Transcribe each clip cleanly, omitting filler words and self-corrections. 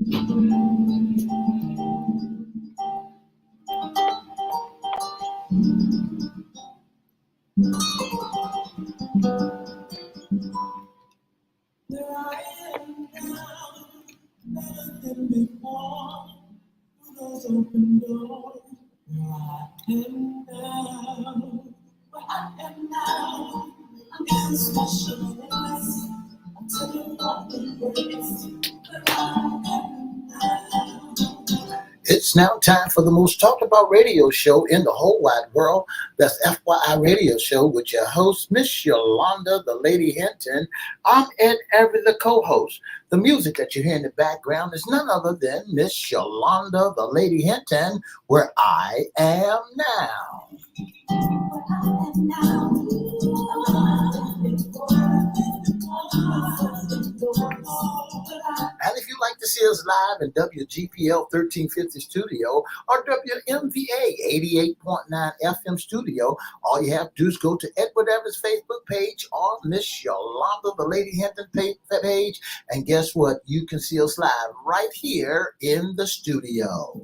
There I am now, better than before. Through those open doors, where I am now, where I am now. I'm in a special place. I'll tell you what the words, where I am now. It's now time for the most talked about radio show in the whole wide world. That's FYI Radio Show with your host, Miss Yolanda, the Lady Hinton. I'm Ed Everett, the co-host. The music that you hear in the background is none other than Miss Yolanda, the Lady Hinton, where I am now. And if you'd like to see us live in WGPL 1350 studio or WMVA 88.9 FM studio, all you have to do is go to Edward Everett's Facebook page or Miss Yolanda, the Lady Hinton page, and guess what? You can see us live right here in the studio.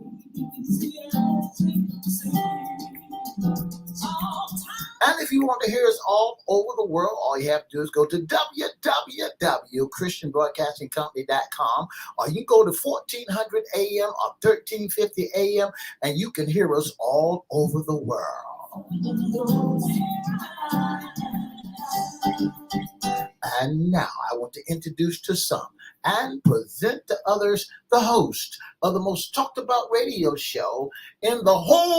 And if you want to hear us all over the world, all you have to do is go to www.christianbroadcastingcompany.com, or you go to 1400 AM or 1350 AM, and you can hear us all over the world. And now I want to introduce to some and present to others the host of the most talked about radio show in the whole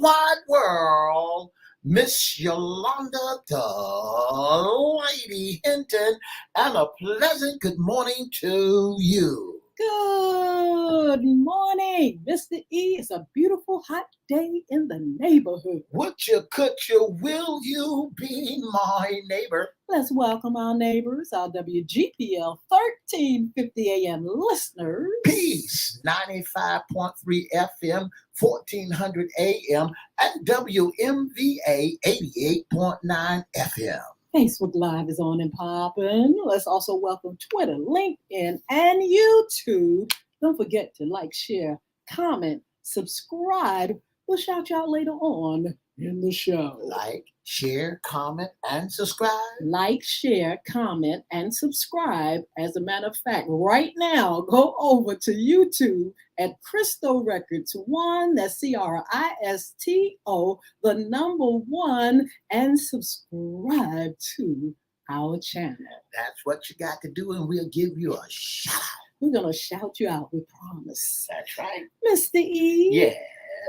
wide world, Miss Yolanda, the Lady Hinton, and a pleasant good morning to you. Good morning, Mr. E. It's a beautiful hot day in the neighborhood. Would you, could you, will you be my neighbor? Let's welcome our neighbors, our WGPL 1350 AM listeners. Peace, 95.3 FM, 1400 AM, and WMVA 88.9 FM. Facebook Live is on and popping. Let's also welcome Twitter, LinkedIn, and YouTube. Don't forget to like, share, comment, subscribe. We'll shout you out later on in the show. Like, share, comment, and subscribe. Like, share, comment, and subscribe. As a matter of fact, right now, go over to YouTube at Cristo Records 1, that's CRISTO, the number 1, and subscribe to our channel. That's what you got to do, and we'll give you a shout out. We're going to shout you out, we promise. That's right. Mr. E. Yes.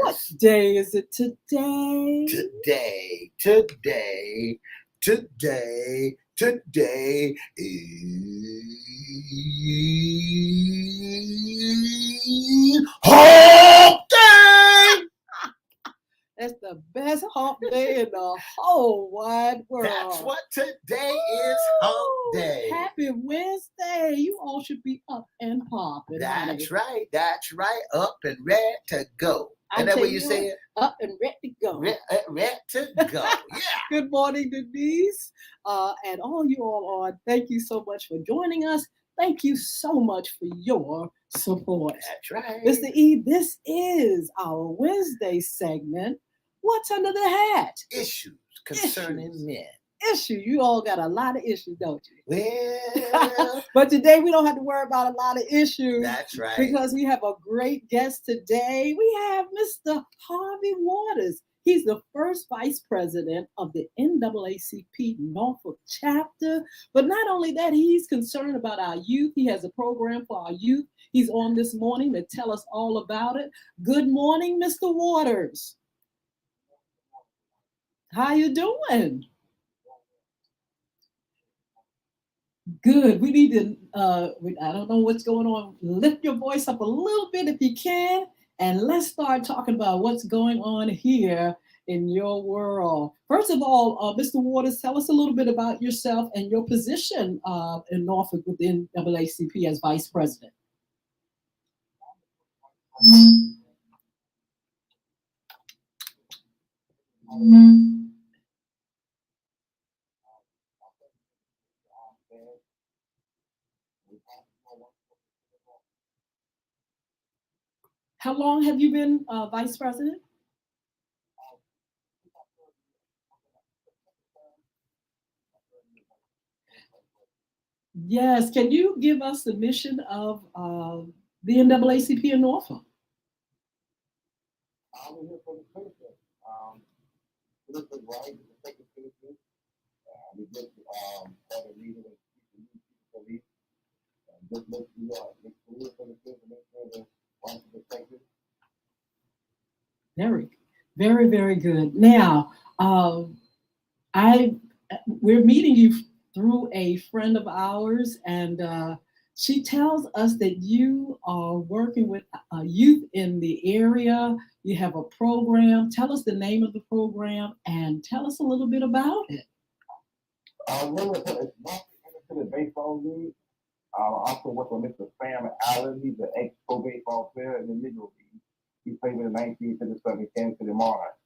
What day is it today? Today is Hump Day! That's the best hump day in the whole wide world. That's what today is, Hump Day. Happy Wednesday. You all should be up and popping. That's right. Up and ready to go. Isn't that what you said? Up and ready to go. Ready to go. Yeah. Good morning, Denise. And all you all on, thank you so much for joining us. Thank you so much for your support. That's right. Mr. E, this is our Wednesday segment. What's under the hat? Issues concerning men. Issue. You all got a lot of issues, don't you? Well. But today we don't have to worry about a lot of issues. That's right. Because we have a great guest today. We have Mr. Harvey Waters. He's the first vice president of the NAACP Norfolk chapter. But not only that, he's concerned about our youth. He has a program for our youth. He's on this morning to tell us all about it. Good morning, Mr. Waters. How you doing? Good. We need to, I don't know what's going on. Lift your voice up a little bit if you can. And let's start talking about what's going on here in your world. First of all, Mr. Waters, tell us a little bit about yourself and your position in Norfolk within NAACP as vice president. How long have you been vice president? Yes. Can you give us the mission of the NAACP in Norfolk? I'm here for the citizen. Citizen right, the second citizen. We just had a meeting with the police. Just make sure for the citizen, make sure the rights are protected. Very, very, very good. Now, I we're meeting you through a friend of ours, and she tells us that you are working with youth in the area. You have a program. Tell us the name of the program and tell us a little bit about it. It's not the baseball league. Also work with Mr. Sam Allen. He's an ex-pro baseball player in the Negro League. He played in the 1957 Kansas City Monarchs.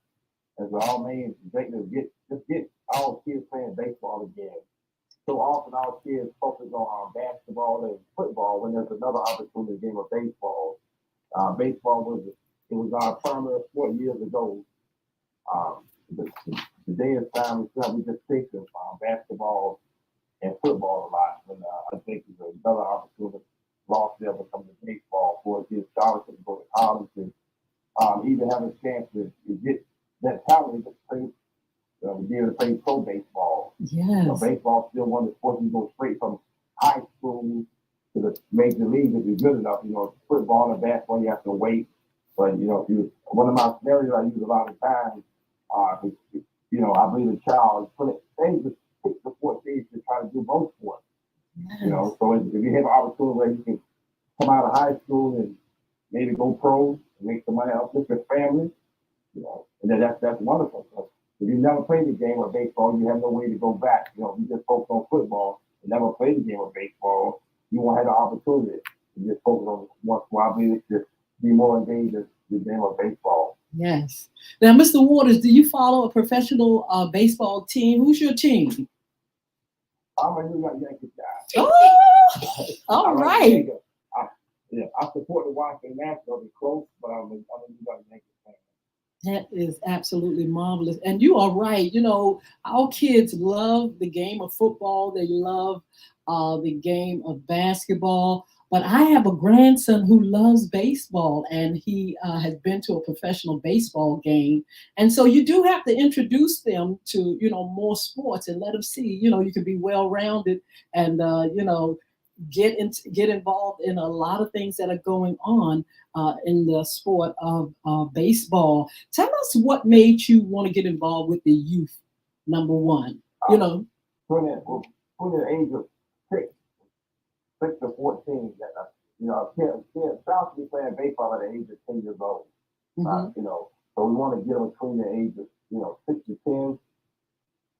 And so our main objective is get our kids playing baseball again. So often our kids focus on basketball and football when there's another opportunity game of baseball. Baseball was our primary sport years ago. Today is time we just take basketball and football a lot. And I think there's another opportunity lost there becoming baseball for kids scholarship to go to college and even have a chance to get that talent to play, be able to play pro baseball. Yes. Baseball is still one of the sports you go straight from high school to the major leagues if you're good enough. Football and basketball you have to wait. But if you one of my scenarios I use a lot of times, I believe a child put it age of 6 to 14 to try to do both sports. Yes. So if you have an opportunity where you can come out of high school and maybe go pro and make some money, help with your family, and then that's wonderful. So if you never played the game of baseball, you have no way to go back. If you just focus on football and never played the game of baseball, you won't have the opportunity to just focus on one sport. I believe it's just be more engaged in the game of baseball. Yes. Now, Mr. Waters, do you follow a professional baseball team? Who's your team? I'm a New York Yankees guy. Oh, all right. I support the Washington Nationals close, but I'm a New York Yankees fan. That is absolutely marvelous. And you are right. Our kids love the game of football. They love the game of basketball. But I have a grandson who loves baseball, and he has been to a professional baseball game. And so you do have to introduce them to, more sports and let them see, you can be well-rounded and, get involved in a lot of things that are going on in the sport of baseball. Tell us what made you want to get involved with the youth, number one. When the age of 6 to 14, kids start to be playing baseball at the age of 10 years old. Mm-hmm. So we want to get them between the age of 6 to 10.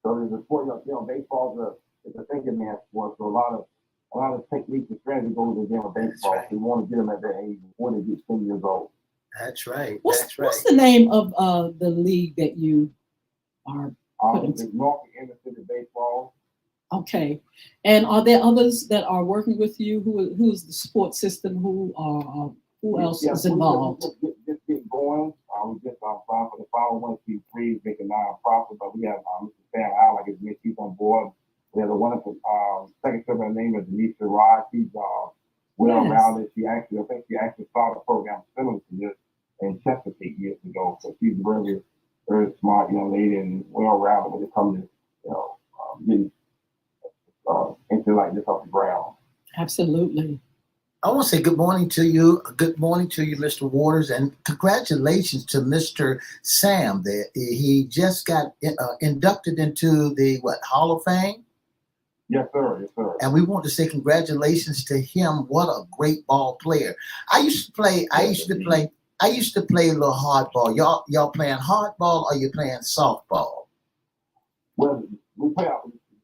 So there's a sport, baseball is a thinking man sport. So a lot of techniques and strategy goes in the game of baseball. Right. We want to get them at that age before they get 10 years old. That's right. What's the name of the league that you are putting? It's Norfolk Inner City Baseball. Okay. And are there others that are working with you? Who's the support system? Who else is involved? Just get going. We just applying for the 501c3, make a nonprofit, but we have Mr. Sam Allen, like he's on board. We have a wonderful secretary by the name of Denise Rod. She's well-rounded. I think she actually started a program similar to this in Chesapeake years ago. So she's very, very smart young lady and well-rounded when it comes to getting into like this off the ground. Absolutely. I want to say good morning to you. Good morning to you, Mr. Waters, and congratulations to Mr. Sam there. He just got inducted into the Hall of Fame? Yes, sir. Yes, sir. And we want to say congratulations to him. What a great ball player. I used to play a little hardball. Y'all playing hardball or you playing softball? Well, we play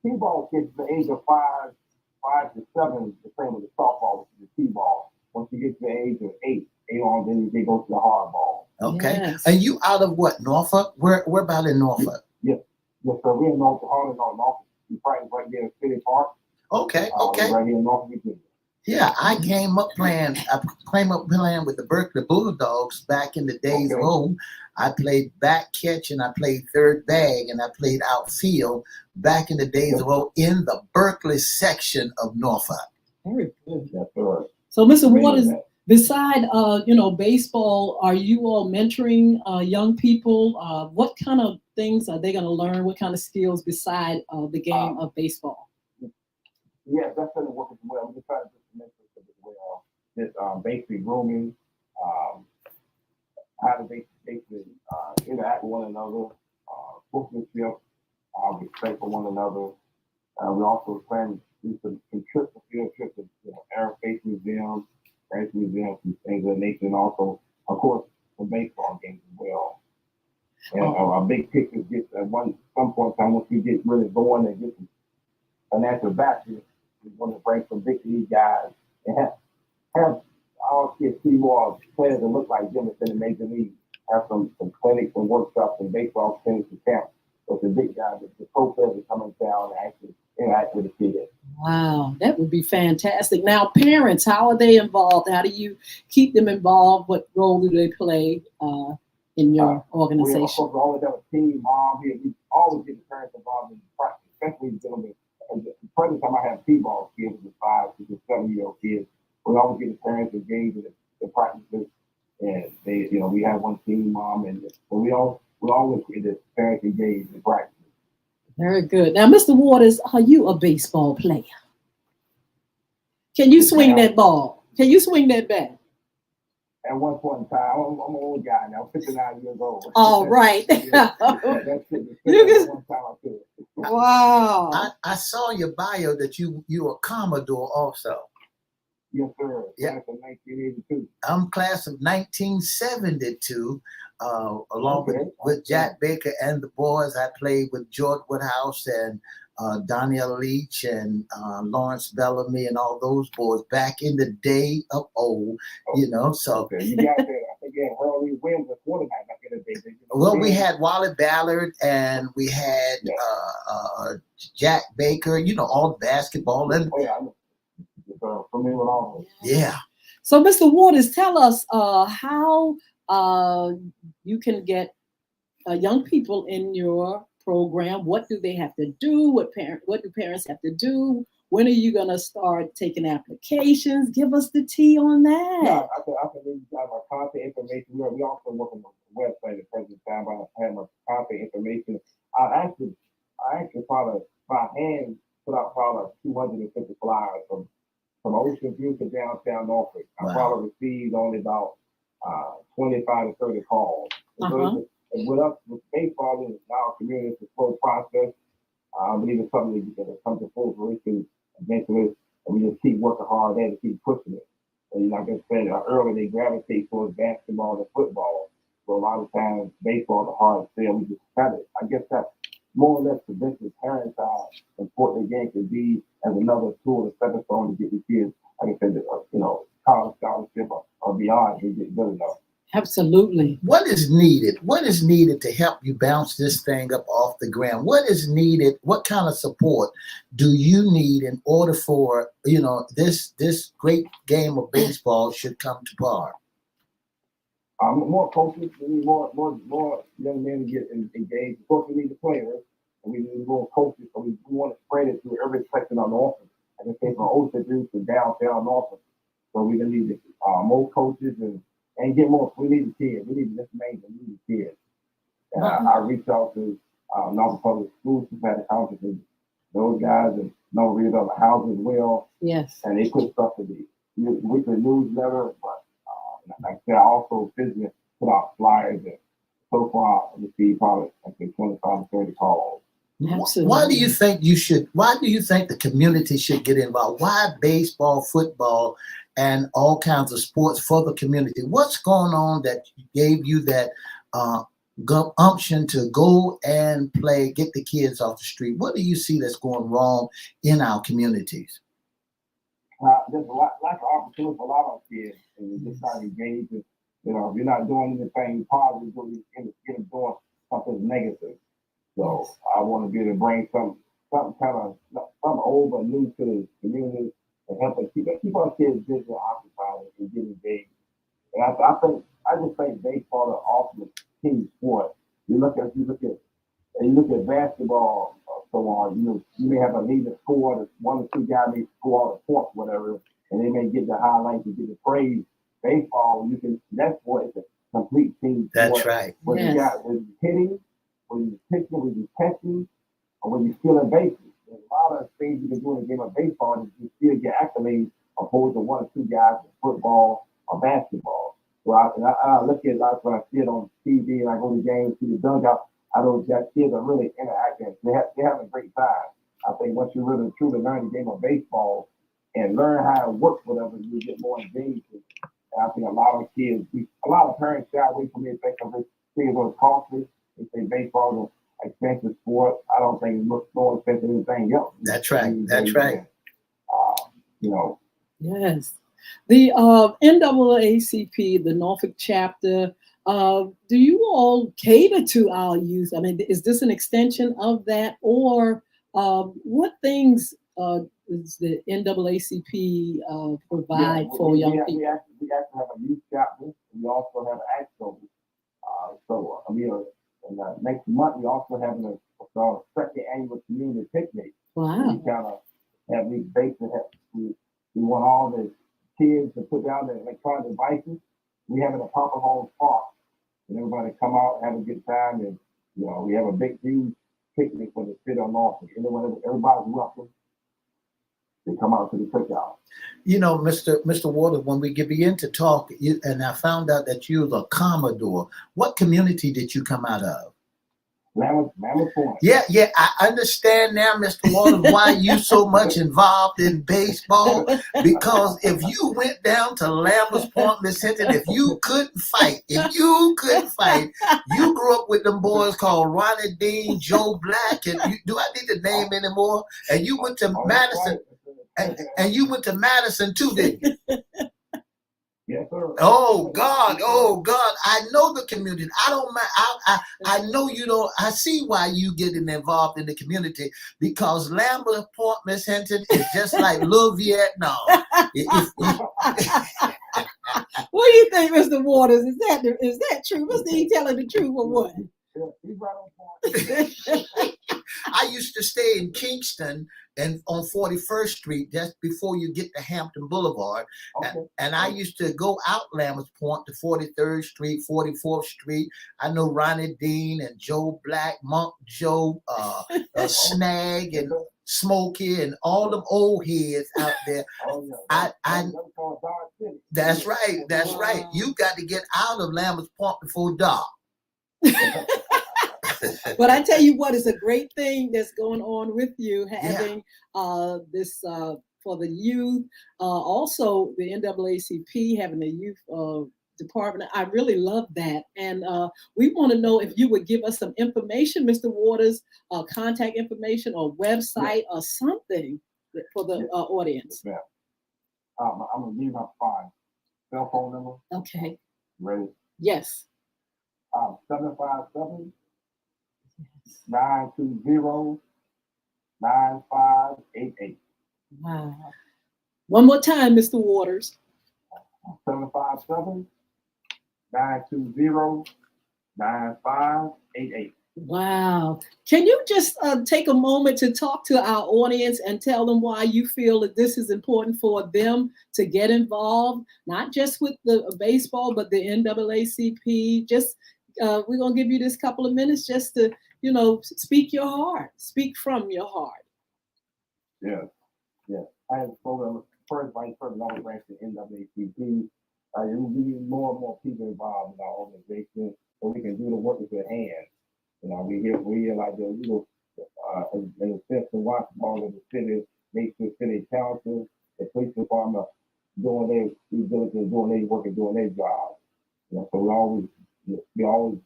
T-ball kids at the age of 5 to 7 the same with the softball, which is the T-ball. Once you get to the age of 8 on, then they go to the hardball. Okay. Yes. And you out of what, Norfolk? Where about in Norfolk? Yes, sir. We're in Norfolk. We practice right there in City Park. Okay. Right here in Norfolk, Virginia. Yeah, I came up playing. I came up playing with the Berkeley Bulldogs back in the days of old. I played back catch and I played third bag and I played outfield back in the days of old in the Berkeley section of Norfolk. Very good. That's right. So, Mr. Amazing Waters, that. beside baseball, are you all mentoring young people? What kind of things are they going to learn? What kind of skills beside the game of baseball? Yeah, that's going to work as well. We just try to just mentor them as well. Just basically grooming, um, how to basically interact with one another, sportsmanship, respect for one another. We also plan to do some trips, field trips to aerospace museums, French museums, and things of that nature, and also, of course, some baseball games as well. And our big picture is get at some point in time once we get really going and get some financial backing, we want to bring some big league guys and have all kids see more players that look like them in the major league. Have some clinics and workshops and baseball clinics and camps. So the big guys, the pro players are coming down and actually interact with the kids. Wow, that would be fantastic. Now, parents, how are they involved? How do you keep them involved? What role do they play in your organization? Of course, we always have a team, mom here. We always get the parents involved in practice, especially dealing with. The present time I have T-ball kids with 5 to 7-year-old kids. We always get the parents engaged in the practices, and we have one team, mom, and so we always get the parents engaged in practice. Very good. Now, Mr. Waters, are you a baseball player? Can you swing that ball? Can you swing that bat? At one point in time, I'm an old guy now, 59 years old. All right. That's it. One time I could. Wow. I saw your bio that you a Commodore also. Yes, sir. Yeah. Class of 1982. I'm class of 1972, along with Jack Baker and the boys. I played with George Woodhouse and Donnell Leach and Lawrence Bellamy and all those boys back in the day of old, So okay. You got that. I think you had Hurley Williams as quarterback back in the day. Well, we had Wally Ballard and we had Jack Baker, all the basketball and Familiar with all. Yeah. So, Mr. Waters, tell us how you can get young people in your program. What do they have to do? What do parents have to do? When are you going to start taking applications? Give us the tea on that. Yeah, I can leave you our contact information. We also work on the website at the present time. I have my contact information. I actually probably by hand put out probably 250 flyers from Ocean View to downtown Norfolk. I probably received only about 25 to 30 calls. So with us, with baseball in our community, it's a slow process. I believe it's something that comes to full fruition eventually, and we just keep working hard at it and keep pushing it. And like I said earlier, they gravitate towards basketball and football. So a lot of times, baseball is a hard sell. We just kind of, I guess that's more or less convincing parents how important the game can be as another tool, a stepping stone to get the kids, like I said, college scholarship or beyond to get good enough. Absolutely. What is needed? What is needed to help you bounce this thing up off the ground? What is needed? What kind of support do you need in order for this great game of baseball should come to par? More coaches, we need more young men to get engaged. Of course, we need the players, and we need more coaches. So we want to spread it through every section of Norfolk. I just came from Ocean View to downtown Norfolk. So we're gonna need more coaches and get more. We need the kids. We need this main. We need the kids. And I reached out to Norfolk Public Schools who had a conference with those guys and read other houses as well. Yes. And they put stuff to the weekly newsletter, but like I said, I also physically put out flyers and so far I received probably 25 to 30 calls. Absolutely. Why do you think the community should get involved? Why baseball, football, and all kinds of sports for the community? What's going on that gave you that gumption to go and play, get the kids off the street? What do you see that's going wrong in our communities? There's a lack of opportunity for a lot of kids, and you're just not engaged. If you're not doing anything positive, you're doing something negative. So I want to be able to bring something kind of something old but new to the community and help us keep our kids busy and occupied and get engaged. And I just think baseball is often a team sport. You look at basketball, so on. You may have a leader score, that one or two guys may score all the points, whatever, and they may get the highlights and get the praise. Baseball, that's what it's a complete team sport. That's right. Whether you got whether you hitting, whether you pitching, whether you catching, or whether you stealing bases. There's a lot of things you can do in a game of baseball and you still get accolades opposed to one or two guys in football or basketball. So I look at life when I see it on TV and I go to games, see the dugout. I know that kids are really interacting. They're having a great time. I think once you really truly learn the game of baseball and learn how it works, whatever, you get more engaged. And I think a lot of parents shy away from it, think of it, think it was costly. They say baseball is an expensive sport. I don't think it looks more expensive than anything else. That's right. That's right. Yes. The NAACP, the Norfolk chapter, do you all cater to our youth? I mean, is this an extension of that, or what things does the NAACP provide for young people? We actually have a youth chapter. We also have an AXO. Next month we also have what's called a second annual community picnic. Wow. We kind of have these bases. We want all the kids to put down their electronic devices. We have it at Papa Hall's Park. And everybody come out, have a good time, and we have a big, huge picnic for the city of Norfolk. Everybody's welcome. They come out to the cookout. Mr. Waters, when we begin to talk, and I found out that you was a Commodore. What community did you come out of? Mammoth Point. Yeah, I understand now, Mr. Waters, why you so much involved in baseball. Because if you went down to Lambert's Point, Miss Hinton, if you couldn't fight, you grew up with them boys called Ronnie Dean, Joe Black, and do I need to name anymore? And you went to Madison, and you went to Madison too, didn't you? Yes, sir. Oh God! I know the community. I don't mind. I know you don't. I see why you getting involved in the community, because Lambert Point, Miss Hinton, is just like little Vietnam. What do you think, Mr. Waters? Is that true? Mr. E telling the truth or what? Yeah, he's right on point. I used to stay in Kingston and on 41st Street, just before you get to Hampton Boulevard. Okay. And I used to go out Lambert's Point to 43rd Street, 44th Street. I know Ronnie Dean and Joe Black, Monk Joe, Snag and Smokey and all them old heads out there. That's right. That's right. You got to get out of Lambert's Point before dark. But I tell you what, it's a great thing that's going on with you having this for the youth. Also, the NAACP having a youth department. I really love that. And we want to know if you would give us some information, Mr. Waters, contact information or website or something for the audience. Yeah. I'm going to give you my cell phone number. Okay. Ready? Yes. 757 920 9588. Wow. One more time, Mr. Waters. 757 920 9588. Wow. Can you just take a moment to talk to our audience and tell them why you feel that this is important for them to get involved, not just with the baseball, but the NAACP? Just we're going to give you this couple of minutes just to, speak your heart, speak from your heart. Yeah. I have spoken first vice president of the branch of NAACP. We need more and more people involved in our organization so we can do the work with their hands. We here like the in the sense of Washington, of the city, make sure city council, the police department doing their due diligence, doing their work and doing their job. So we always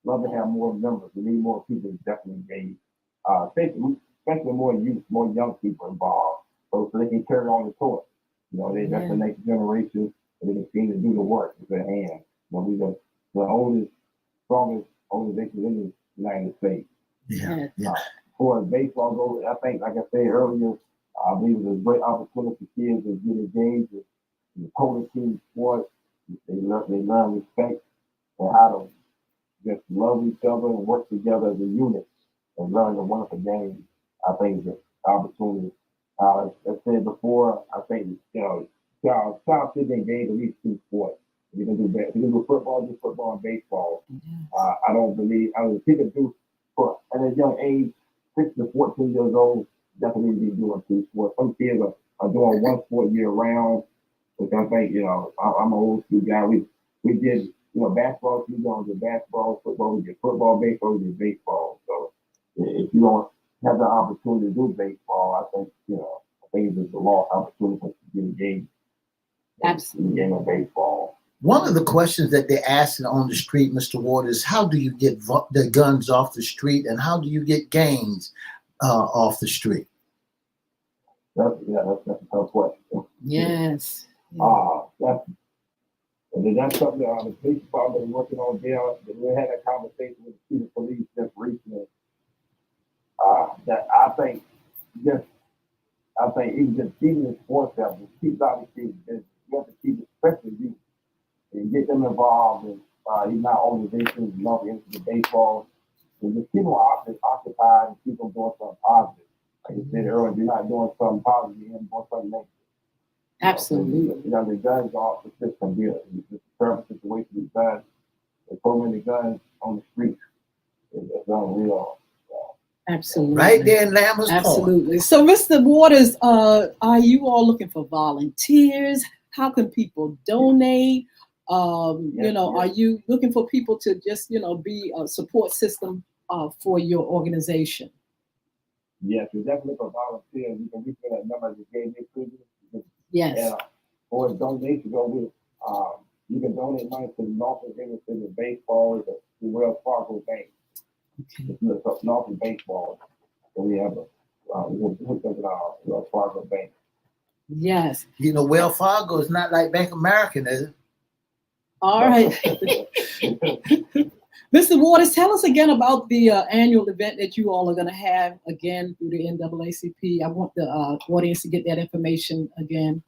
love to have more members. We need more people definitely engaged. Especially more youth, more young people involved, so they can carry on the torch. That's the next generation, and they can seem to do the work with their hands. We the oldest, strongest organization in the United States. Yeah. For baseball goes, I think, like I said earlier, I believe it's a great opportunity for kids to get engaged in the total team sport. They learn respect and how to just love each other and work together as a unit and learn the wonderful game. I think the opportunity. As I said before, I think child should engage in these two sports. You can do that. You can do football and baseball. I don't believe. I mean, people do for at a young age, 6 to 14 years old, definitely be doing two sports. Some kids are doing one sport year round, which I think I'm an old school guy. We did basketball. We don't do basketball, football. We did football, baseball. We did baseball. So if you don't have the opportunity to do baseball, I think it's a lost opportunity to get engaged in the game of baseball. One of the questions that they asked on the street, Mr. Waters, how do you get the guns off the street, and how do you get gangs off the street? That's a tough question. Yes. That's something that the police department is working on there. We had a conversation with the chief of police just recently. That I think even just keeping the sports level, keep out the kids' business. You have to keep, especially youth, and get them involved in even our organizations, into the baseball, and just keep them occupied and keep them doing something positive. Like you said earlier, if you're not doing something positive, you're doing something negative. Absolutely. The guns are the system here. It's a terrible situation with guns. There's so many guns on the streets. It's unreal. Absolutely. Right there in Lambert's Point. Absolutely. So, Mr. Waters, are you all looking for volunteers? How can people donate? Are you looking for people to just, be a support system for your organization? Yes, we're definitely for volunteers. You can reach that number that gave me previously. Yes. Or donation go with you can donate money to the Norfolk City Baseball, the Wells Fargo Bank. Okay. It's Norfolk Baseball. So we have we hooked up with our Wells Fargo Bank. Yes. Wells Fargo is not like Bank of America, is it? All right. Mr. Waters, tell us again about the annual event that you all are going to have again through the NAACP. I want the audience to get that information again.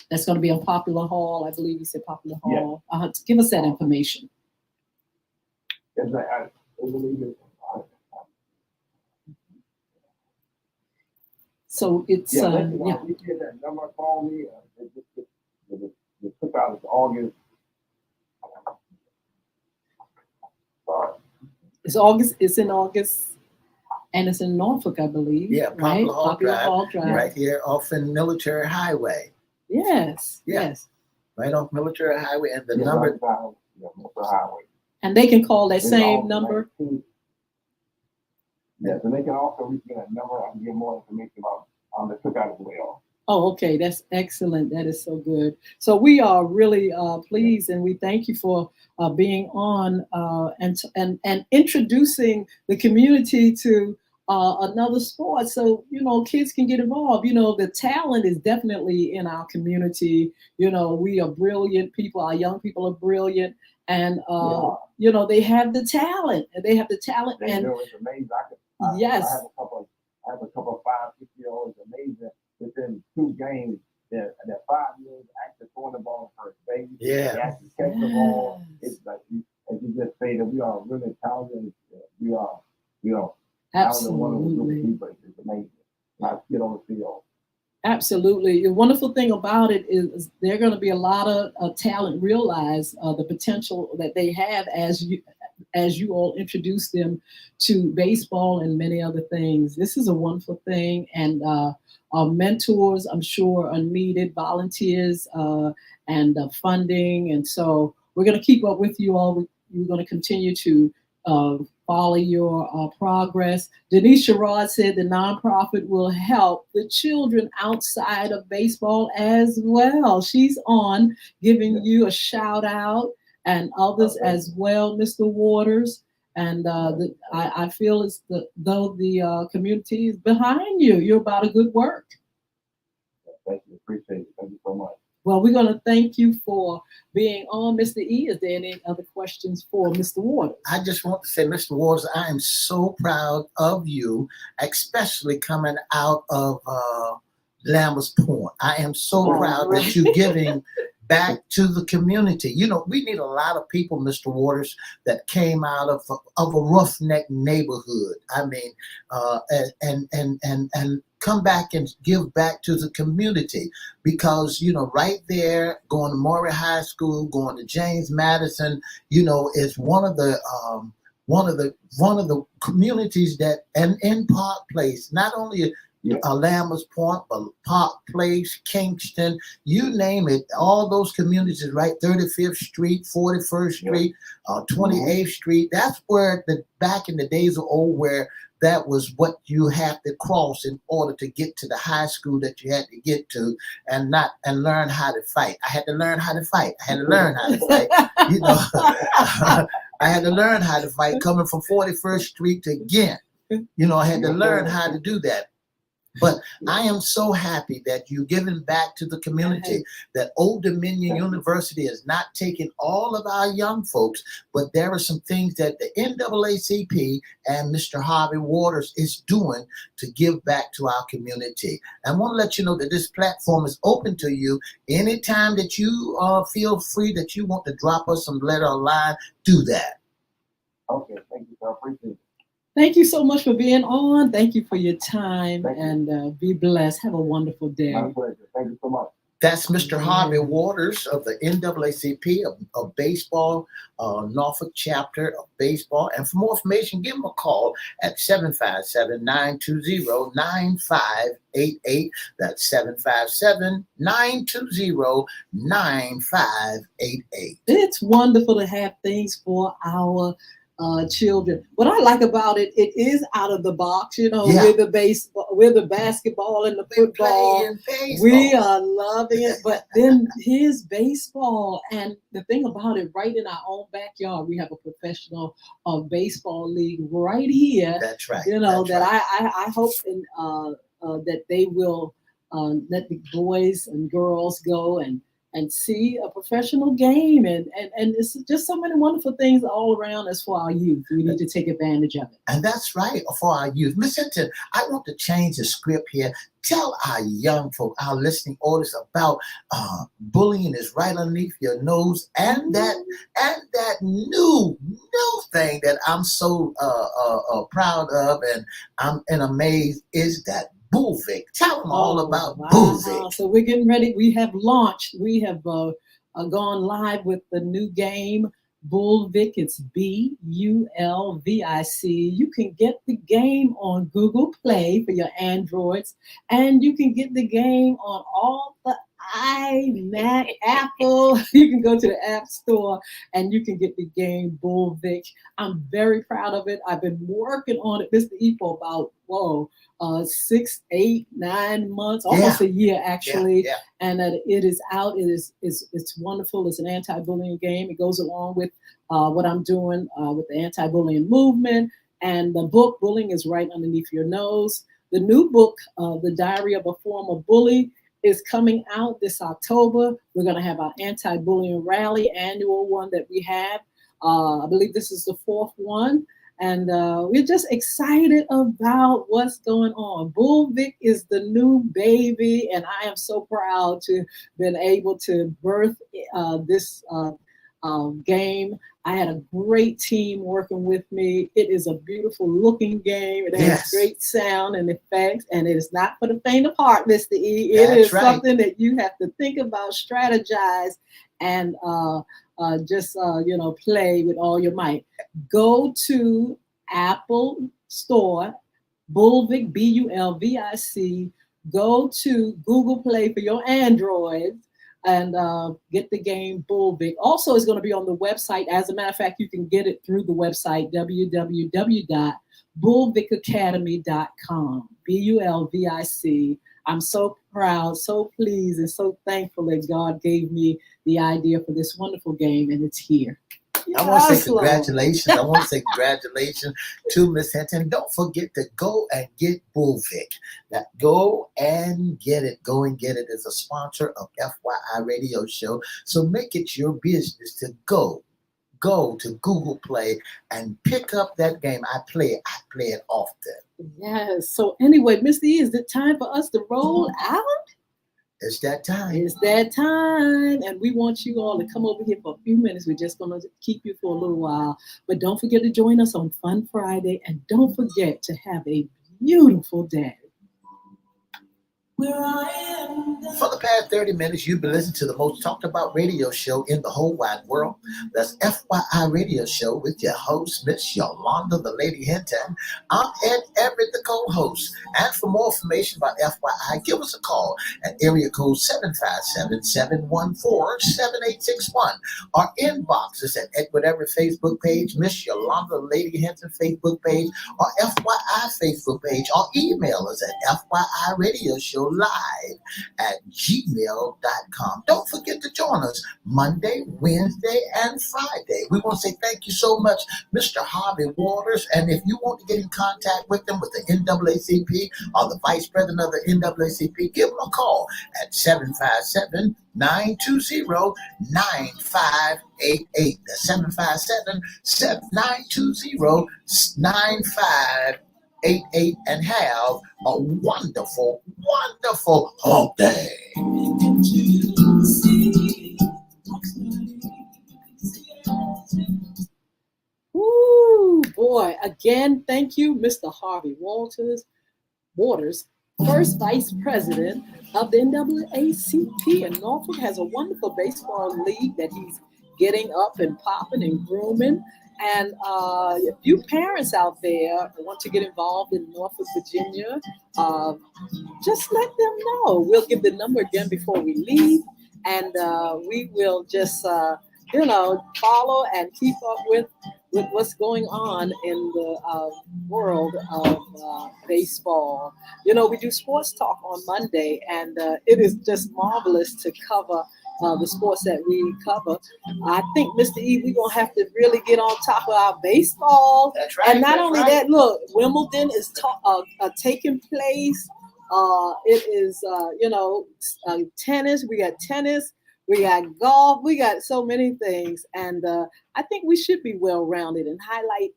That's going to be on Popular Hall. I believe you said Popular Hall. Yeah. Give us that information. So it's we did that number. Call me. The cookout is August. It's in August, and it's in Norfolk, I believe. Yeah, right? Popular Hall Drive, right here off in Military Highway. Yes, yes. Right off Military Highway, and the number. Highway. And they can call that same number. Yes, and they can also reach me that number. I can get more information about the cookout as well. Oh, okay. That's excellent. That is so good. So we are really pleased, and we thank you for being on and introducing the community to another sport. So, kids can get involved. The talent is definitely in our community. We are brilliant people. Our young people are brilliant. And, they have the talent. They have the talent. It's amazing. Yes. I have a couple of 5-6-year-olds. Amazing. Within 2 games, they're 5 years actually throwing the ball first base. Yeah. They actually catch the ball. It's like, as you just say, that we are really talented. We are talented, wonderful people. It's amazing. Not get on the field. Absolutely. The wonderful thing about it is there are going to be a lot of talent realize the potential that they have as you all introduce them to baseball and many other things. This is a wonderful thing, and our mentors, I'm sure, are needed, volunteers and funding, and so we're going to keep up with you all. We're going to continue to follow your progress. Denise Sherrod said the nonprofit will help the children outside of baseball as well. She's on giving you a shout out, and others as well, Mr. Waters. And I feel it's though the community is behind you. You're about a good work. Thank you. Appreciate it. Thank you so much. Well, we're going to thank you for being on, Mr. E. Is there any other questions for Mr. Waters? I just want to say, Mr. Waters, I am so proud of you, especially coming out of Lamb's Point. I am so Oh, proud right. that you're giving back to the community. You know, we need a lot of people, Mr. Waters, that came out of a roughneck neighborhood. I mean, and come back and give back to the community, because you know, right there, going to Maury High School, going to James Madison, you know, is one of the communities that, and in Park Place, not only Lamb's Point, but Park Place, Kingston, you name it, all those communities, right? 35th Street, 41st Street, 28th Street. That's where back in the days of old, where that was what you had to cross in order to get to the high school that you had to get to, and learn how to fight. I had to learn how to fight. I had to learn how to fight. You know, I had to learn how to fight coming from 41st Street to Ghent. You know, I had to learn how to do that. But I am so happy that you're giving back to the community, that Old Dominion University is not taking all of our young folks, but there are some things that the NAACP and Mr. Harvey Waters is doing to give back to our community. I want to let you know that this platform is open to you. Anytime that you feel free, that you want to drop us some letter or line, do that. Okay, thank you, sir. I appreciate it. Thank you so much for being on. Thank you for your time, and be blessed. Have a wonderful day. My pleasure. Thank you so much. That's Mr. Harvey Waters of the NAACP of baseball, Norfolk chapter of baseball. And for more information, give him a call at 757-920-9588. That's 757-920-9588. It's wonderful to have things for our children. What I like about it, it is out of the box, you know, with the baseball, with the basketball and the football. We are loving it. But then here's baseball. And the thing about it, right in our own backyard, we have a professional baseball league right here. That's right. You know, I hope that they will let the boys and girls go and see a professional game, and it's just so many wonderful things all around us for our youth. We need to take advantage of it. And that's right, for our youth. Listen to, I want to change the script here. Tell our young folk, our listening audience, about bullying is right underneath your nose, and that new thing that I'm so proud of, and I'm amazed, is that Bullvic. Tell them all about Bullvic. So we're getting ready. We have launched. We have gone live with the new game, Bullvic. It's Bulvic. You can get the game on Google Play for your Androids, and you can get the game on all the iMac, Apple. You can go to the App Store and you can get the game Bullvic. I'm very proud of it. I've been working on it, Mr. E, for about 6, 8, 9 months, almost a year actually. And it is out. It's wonderful. It's an anti-bullying game. It goes along with what I'm doing with the anti-bullying movement. And the book, Bullying is Right Underneath Your Nose. The new book, The Diary of a Former Bully, is coming out this October. We're going to have our anti-bullying rally, annual one that we have. I believe this is the 4th one. And we're just excited about what's going on. Bullvic is the new baby, and I am so proud to have been able to birth this game. I had a great team working with me. It is a beautiful looking game. It has great sound and effects, and it is not for the faint of heart, Mr. E. It is something that you have to think about, strategize, and play with all your might. Go to Apple Store, Bullvic, Bulvic. Go to Google Play for your Android, and get the game Bullvic. Also, it's going to be on the website. As a matter of fact, you can get it through the website, www.bulvicacademy.com, Bulvic. I'm so proud, so pleased, and so thankful that God gave me the idea for this wonderful game, and it's here. I want to say congratulations. I want to say congratulations to Miss Hinton. Don't forget to go and get Bullvic. Now, go and get it. Go and get it. As a sponsor of FYI Radio Show. So make it your business to go go to Google Play and pick up that game. I play it often. Yes. So anyway, Mr. E, is it time for us to roll out? It's that time. It's that time. And we want you all to come over here for a few minutes. We're just going to keep you for a little while. But don't forget to join us on Fun Friday. And don't forget to have a beautiful day. Where I am now. For the past 30 minutes, you've been listening to the most talked about radio show in the whole wide world. That's FYI Radio Show with your host, Miss Yolanda, the Lady Hinton. I'm Ed Everett, the co-host. And for more information about FYI, give us a call at area code 757-714-7861. Our inbox is at Edward Everett Facebook page, Miss Yolanda, the Lady Hinton Facebook page, our FYI Facebook page. Our email is at FYI Radio Show live@gmail.com. Don't forget to join us Monday, Wednesday, and Friday. We want to say thank you so much, Mr. Harvey Waters. And if you want to get in contact with them, with the NAACP or the Vice President of the NAACP, give them a call at 757-920-9588. That's 757-920-9588. And have a wonderful, wonderful hump day. Woo, boy. Again, thank you, Mr. Harvey Waters, first Vice President of the NAACP in Norfolk, has a wonderful baseball league that he's getting up and popping and grooming. And if you parents out there want to get involved in Norfolk, Virginia, just let them know. We'll give the number again before we leave, and we will just, follow and keep up with what's going on in the world of baseball. We do sports talk on Monday, and it is just marvelous to cover the sports that we cover. I think, Mr. E, we're going to have to really get on top of our baseball. That's right. And not only that, look, Wimbledon is taking place. It is, tennis. We got tennis. We got golf. We got so many things. And I think we should be well-rounded and highlight,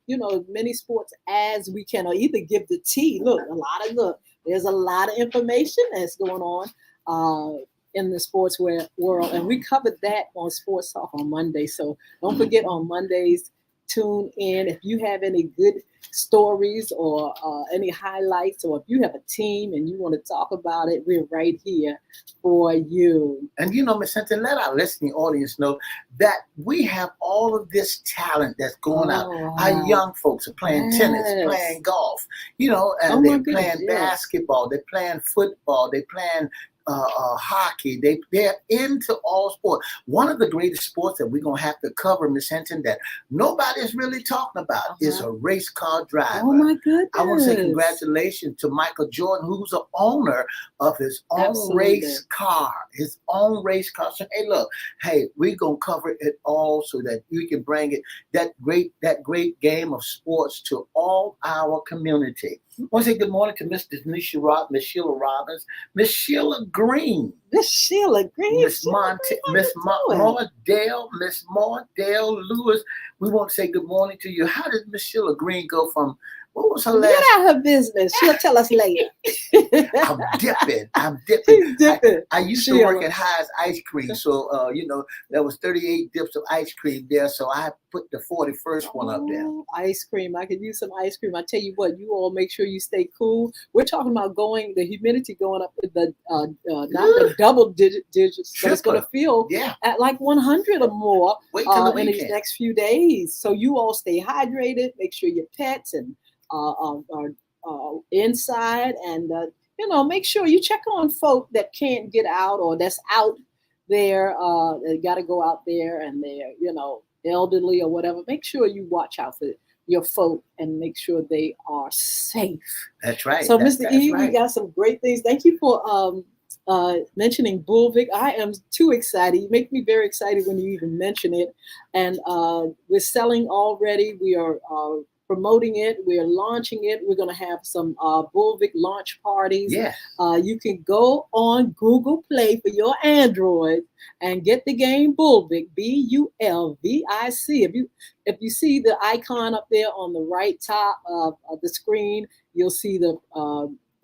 many sports as we can, or either give the tea. There's a lot of information that's going on in the sports world, and we covered that on Sports Talk on Monday. So don't forget, on Mondays, tune in. If you have any good stories or any highlights, or if you have a team and you want to talk about it, we're right here for you. And Ms. Hinton, let our listening audience know that we have all of this talent that's going out. Wow. Our young folks are playing tennis, playing golf, and they're playing basketball, they're playing football, they're playing hockey. They're into all sports. One of the greatest sports that we're going to have to cover, Miss Hinton, that nobody's really talking about is a race car driver. Oh, my goodness. I want to say congratulations to Michael Jordan, who's the owner of his own race car. So, we're going to cover it all so that you can bring it, that great game of sports to all our community. I want to say good morning to Miss Sheila Robbins, Miss Sheila Green. Miss Mardell Lewis. We want to say good morning to you. How did Miss Sheila Green go from, what was her last? Get out her business. She'll tell us later. I'm dipping. I used to work at High's Ice Cream. So, there was 38 dips of ice cream there. So I put the 41st one up there. Ice cream. I could use some ice cream. I tell you what, you all make sure you stay cool. We're talking about the humidity going up with the, not the double digits, but it's going to feel at like 100 or more in these next few days. So you all stay hydrated. Make sure your pets and are inside, and make sure you check on folk that can't get out or that's out there. They got to go out there, and they're elderly or whatever. Make sure you watch out for your folk and make sure they are safe. That's right. So, Mr. E, we got some great things. Thank you for mentioning Bullvik. I am too excited. You make me very excited when you even mention it. And we're selling already. We are promoting it. We're launching it. We're going to have some Bullvik launch parties. Yeah. You can go on Google Play for your Android and get the game Bullvik, Bulvic. If you see the icon up there on the right top of the screen, you'll see the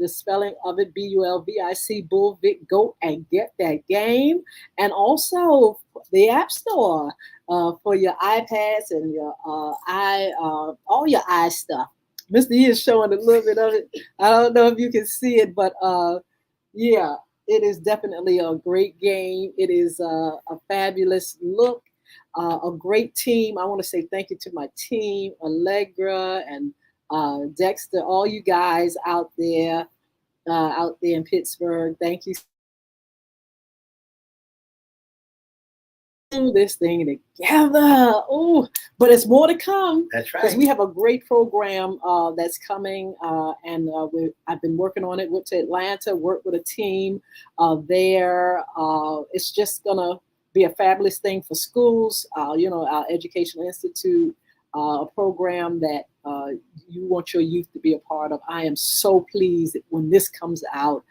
spelling of it, Bulvic, Bullvik. Go and get that game. And also the App Store for your iPads and your all your stuff. Mr. E is showing a little bit of it. I don't know if you can see it, but yeah, it is definitely a great game. It is a fabulous look, a great team. I want to say thank you to my team, Allegra and Dexter, all you guys out there in Pittsburgh. Thank you. This thing together. Oh, but it's more to come. That's right. Because we have a great program that's coming, and I've been working on it. Went to Atlanta, worked with a team there. It's just gonna be a fabulous thing for schools. Our Educational Institute, a program that you want your youth to be a part of. I am so pleased that when this comes out,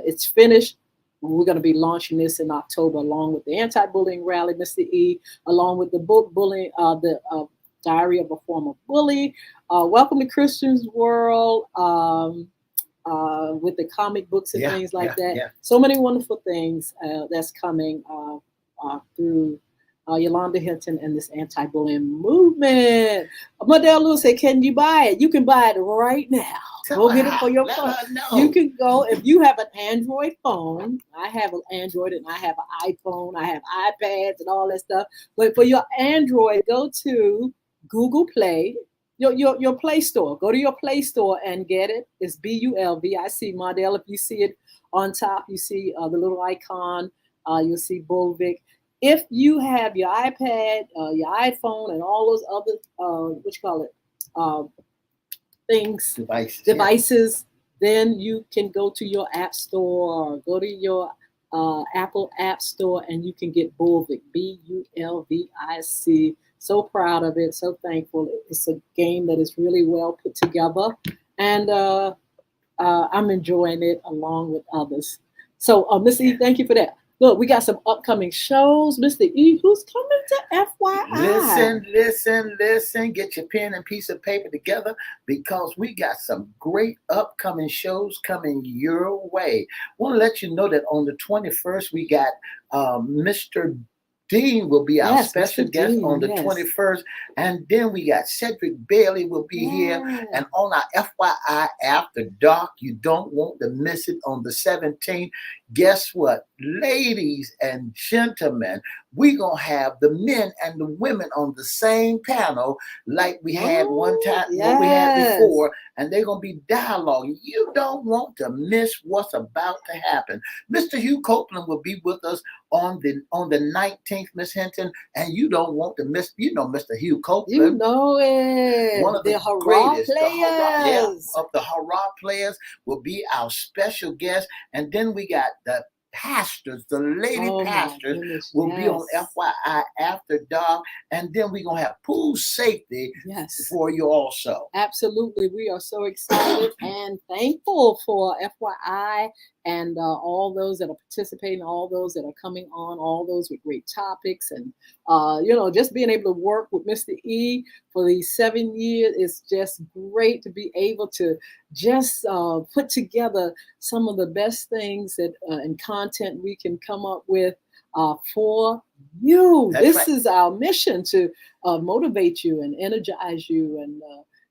it's finished. We're going to be launching this in October, along with the anti-bullying rally, Mr. E, along with the book Bullying, the Diary of a Former Bully. Welcome to Christian's World, with the comic books and things like that. Yeah. So many wonderful things that's coming through Yolanda Hinton and this anti-bullying movement. Modell Lewis said, "Can you buy it? You can buy it right now. Go get it for your phone. You can go if you have an Android phone. I have an Android and I have an iPhone. I have iPads and all that stuff. But for your Android, go to Google Play, your Play Store. Go to your Play Store and get it. It's Bulvic. Model. If you see it on top, you see the little icon. You'll see Bullvik. If you have your iPad, your iPhone, and all those other devices, then you can go to your App Store or go to your Apple App Store and you can get Bullvik, Bulvic. So proud of it, so thankful. It's a game that is really well put together, and I'm enjoying it along with others. So, Mr. E, thank you for that. Look, we got some upcoming shows. Mr. E, who's coming to FYI? Listen. Get your pen and piece of paper together because we got some great upcoming shows coming your way. Want to let you know that on the 21st, we got Mr. Dean will be our special guest on the 21st. And then we got Cedric Bailey will be here. And on our FYI After Dark, you don't want to miss it on the 17th. Guess what? Ladies and gentlemen, we're going to have the men and the women on the same panel like we had one time, what we had before, and they're going to be dialoguing. You don't want to miss what's about to happen. Mr. Hugh Copeland will be with us on the 19th, Miss Hinton, and you don't want to miss, Mr. Hugh Copeland. You know it. One of the greatest players. The Hurrah players will be our special guest. And then we got the pastors, the lady pastors will be on FYI After Dark. And then we're going to have pool safety for you also. Absolutely. We are so excited and thankful for FYI and all those that are participating, all those that are coming on, all those with great topics. And, just being able to work with Mr. E for these 7 years is just great to be able to just put together some of the best things that and content we can come up with for you. This is our mission, to motivate you and energize you and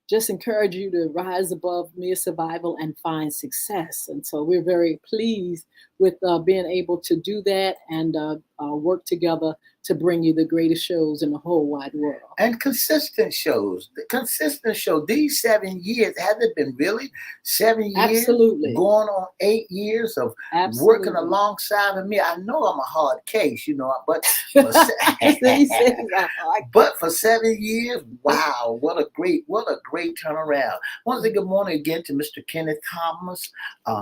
just encourage you to rise above mere survival and find success. And so we're very pleased with being able to do that and work together to bring you the greatest shows in the whole wide world. And consistent shows. The consistent show. These 7 years, has it been really 7 years? Absolutely. Going on 8 years of working alongside of me. I know I'm a hard case, but but for 7 years, wow, what a great turnaround. I want to say good morning again to Mr. Kenneth Thomas,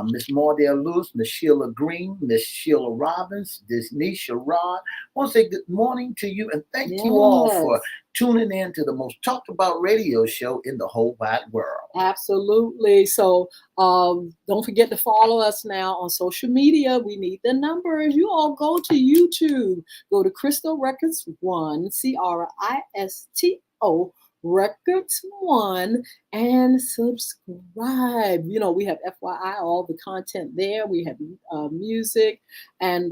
Miss Mordell Lewis, Miss Sheila Green, Miss Sheila Robbins, Nisha Rod. I want to say good morning to you and thank you all for tuning in to the most talked about radio show in the whole wide world. Absolutely. So don't forget to follow us now on social media. We need the numbers. You all go to YouTube. Go to Crystal Records 1, Cristo Records 1, and subscribe. You know, we have FYI, all the content there. We have music, and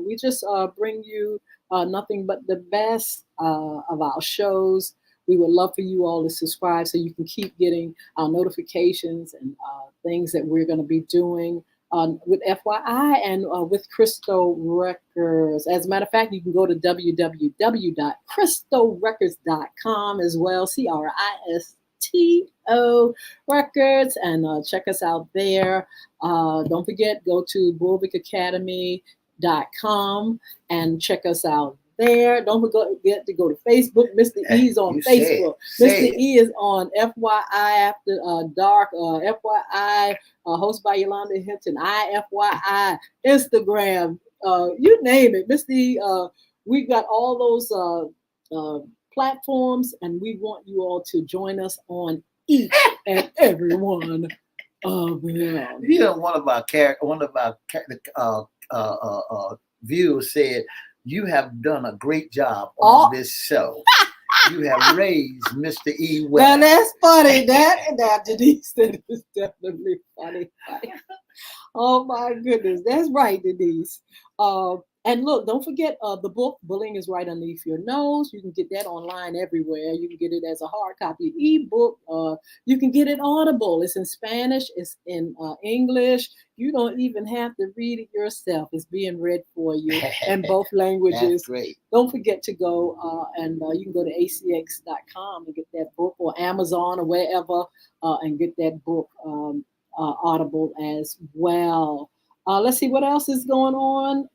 we just bring you nothing but the best of our shows. We would love for you all to subscribe so you can keep getting our notifications and things that we're going to be doing with FYI and with Crystal Records. As a matter of fact, you can go to www.crystalrecords.com as well, Cristo Records, and check us out there. Don't forget, go to BulvickAcademy.com and check us out there. Don't forget to go to Facebook. Mr. E is on Facebook. Mr. E is on FYI After Dark, FYI, hosted by Yolanda Hinton, IFYI, Instagram, you name it. Mr. E, we've got all those platforms, and we want you all to join us on each and every one of them. You know, one of our viewers said, "You have done a great job on this show. You have raised Mr. E well." Now that's funny. That Denise, that is definitely funny. Oh my goodness, that's right, Denise. And look, don't forget the book, Bullying is Right Underneath Your Nose. You can get that online everywhere. You can get it as a hard copy ebook. You can get it Audible. It's in Spanish. It's in English. You don't even have to read it yourself. It's being read for you in both languages. That's great. Don't forget to go and you can go to acx.com and get that book, or Amazon or wherever, and get that book Audible as well. Let's see what else is going on.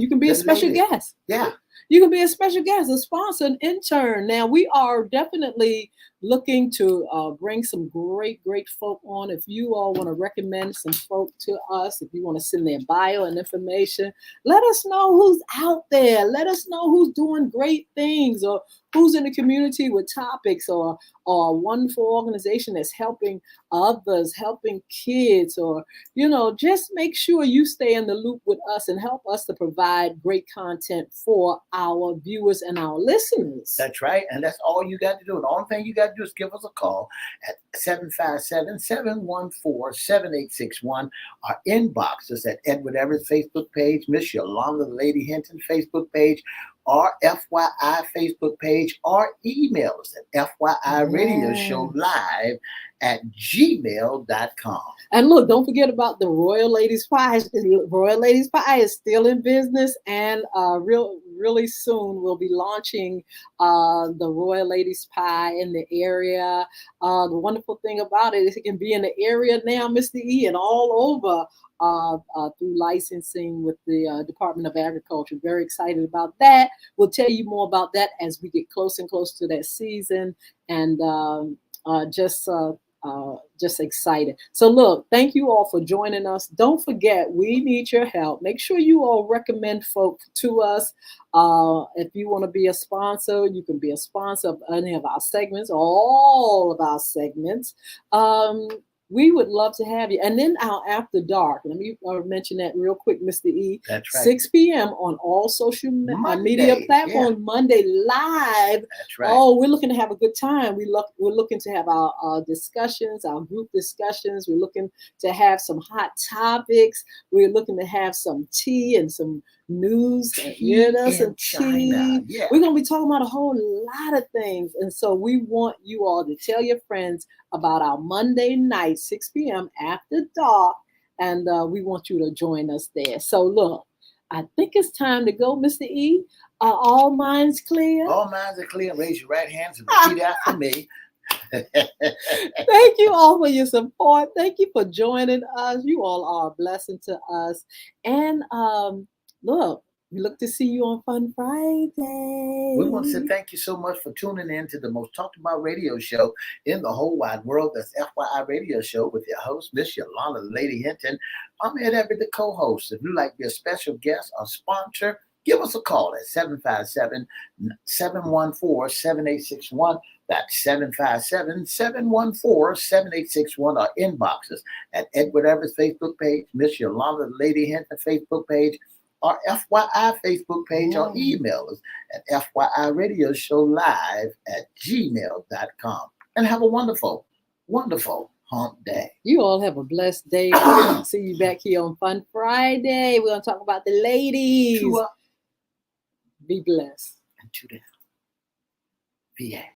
You can be a special guest. Yeah. You can be a special guest, a sponsor, an intern. Now, we are definitely looking to bring some great folk on. If you all want to recommend some folk to us, if you want to send their bio and information, let us know who's out there. Let us know who's doing great things, or who's in the community with topics, or a wonderful organization that's helping others, helping kids, or, you know, just make sure you stay in the loop with us and help us to provide great content for our viewers and our listeners. That's right. And that's all you got to do. The only thing you got to do is give us a call at 757-714-7861. Our inbox is at Edward Everett's Facebook page, Miss Yolanda the Lady Hinton Facebook page, our FYI Facebook page, or email us at FYIRadiosHowLive@gmail.com. And look, don't forget about the Royal Ladies Pie. Royal Ladies Pie is still in business, and really soon we'll be launching the Royal Ladies Pie in the area. The wonderful thing about it is it can be in the area now, Mr. E, and all over through licensing with the Department of Agriculture. Very excited about that. We'll tell you more about that as we get closer and closer to that season, and just excited. So look, thank you all for joining us. Don't forget, we need your help. Make sure you all recommend folk to us. If you want to be a sponsor, you can be a sponsor of any of our segments, all of our segments. We would love to have you. And then our After Dark. Let me mention that real quick, Mr. E. That's right. 6 p.m. on all social media platforms, Monday live. That's right. Oh, we're looking to have a good time. We're looking to have our discussions, our group discussions. We're looking to have some hot topics. We're looking to have some tea and some news, some tea. Yeah. We're going to be talking about a whole lot of things. And so we want you all to tell your friends about our Monday night, 6 p.m. After Dark. And we want you to join us there. So look, I think it's time to go, Mr. E. All minds clear? All minds are clear. Raise your right hands and repeat after me. Thank you all for your support. Thank you for joining us. You all are a blessing to us. And look, we look to see you on Fun Friday. We want to say thank you so much for tuning in to the most talked about radio show in the whole wide world. That's FYI Radio Show with your host, Miss Yolanda Lady Hinton. I'm Ed Everett, the co-host. If you'd like to be a special guest or sponsor, give us a call at 757-714-7861. That's 757-714-7861. Or inbox us at Edward Everett's Facebook page, Miss Yolanda Lady Hinton Facebook page, our FYI Facebook page, or email us at FYIRadiosHowLive@gmail.com. And have a wonderful, wonderful hump day. You all have a blessed day. See you back here on Fun Friday. We're going to talk about the ladies. To Be blessed. and to the VA.